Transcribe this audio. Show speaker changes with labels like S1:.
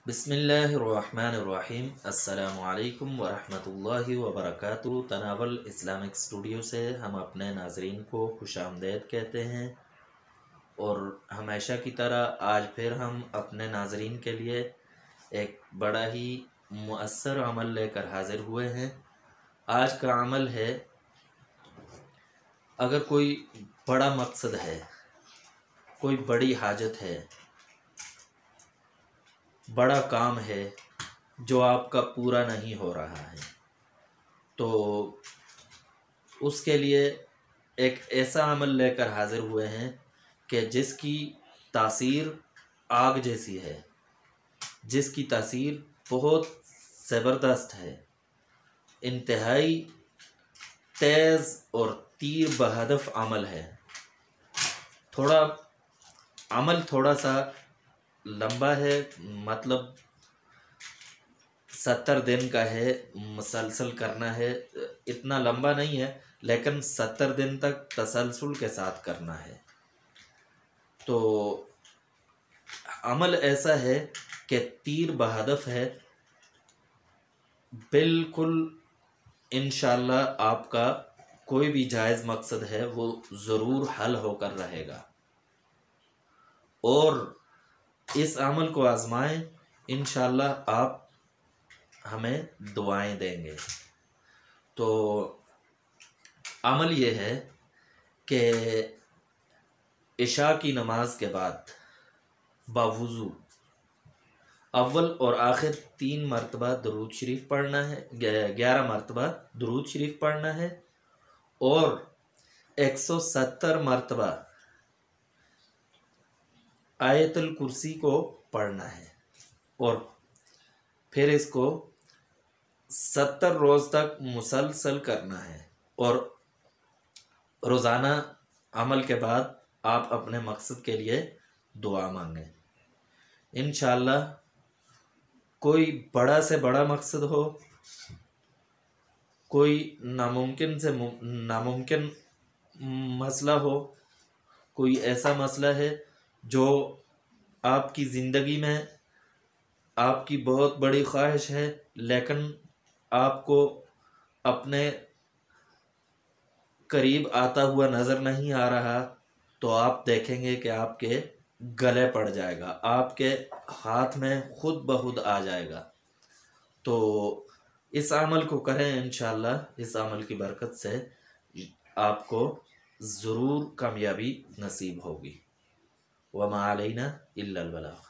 S1: بسم اللہ الرحمن الرحیم۔ السلام علیکم ورحمۃ اللہ وبرکاتہ۔ تناول اسلامک اسٹوڈیو سے ہم اپنے ناظرین کو خوش آمدید کہتے ہیں، اور ہمیشہ کی طرح آج پھر ہم اپنے ناظرین کے لیے ایک بڑا ہی مؤثر عمل لے کر حاضر ہوئے ہیں۔ آج کا عمل ہے، اگر کوئی بڑا مقصد ہے، کوئی بڑی حاجت ہے، بڑا کام ہے جو آپ کا پورا نہیں ہو رہا ہے، تو اس کے لیے ایک ایسا عمل لے کر حاضر ہوئے ہیں کہ جس کی تاثیر آگ جیسی ہے، جس کی تاثیر بہت زبردست ہے، انتہائی تیز اور تیر بہدف عمل ہے۔ عمل تھوڑا سا لمبا ہے، مطلب 70 دن کا ہے، مسلسل کرنا ہے، اتنا لمبا نہیں ہے لیکن 70 دن تک تسلسل کے ساتھ کرنا ہے۔ تو عمل ایسا ہے کہ تیر بہدف ہے، بالکل انشاءاللہ آپ کا کوئی بھی جائز مقصد ہے وہ ضرور حل ہو کر رہے گا، اور اس عمل کو آزمائیں، انشاءاللہ آپ ہمیں دعائیں دیں گے۔ تو عمل یہ ہے کہ عشاء کی نماز کے بعد باوضو اول اور آخر 3 مرتبہ درود شریف پڑھنا ہے، 11 مرتبہ درود شریف پڑھنا ہے، اور 170 مرتبہ آیت الکرسی کو پڑھنا ہے، اور پھر اس کو 70 روز تک مسلسل کرنا ہے، اور روزانہ عمل کے بعد آپ اپنے مقصد کے لیے دعا مانگیں۔ انشاءاللہ کوئی بڑا سے بڑا مقصد ہو، کوئی ناممکن سے ناممکن مسئلہ ہو، کوئی ایسا مسئلہ ہے جو آپ کی زندگی میں آپ کی بہت بڑی خواہش ہے لیکن آپ کو اپنے قریب آتا ہوا نظر نہیں آ رہا، تو آپ دیکھیں گے کہ آپ کے گلے پڑ جائے گا، آپ کے ہاتھ میں خود بخود آ جائے گا۔ تو اس عمل کو کریں، انشاءاللہ اس عمل کی برکت سے آپ کو ضرور کامیابی نصیب ہوگی۔ وما علینا الا البلاغ۔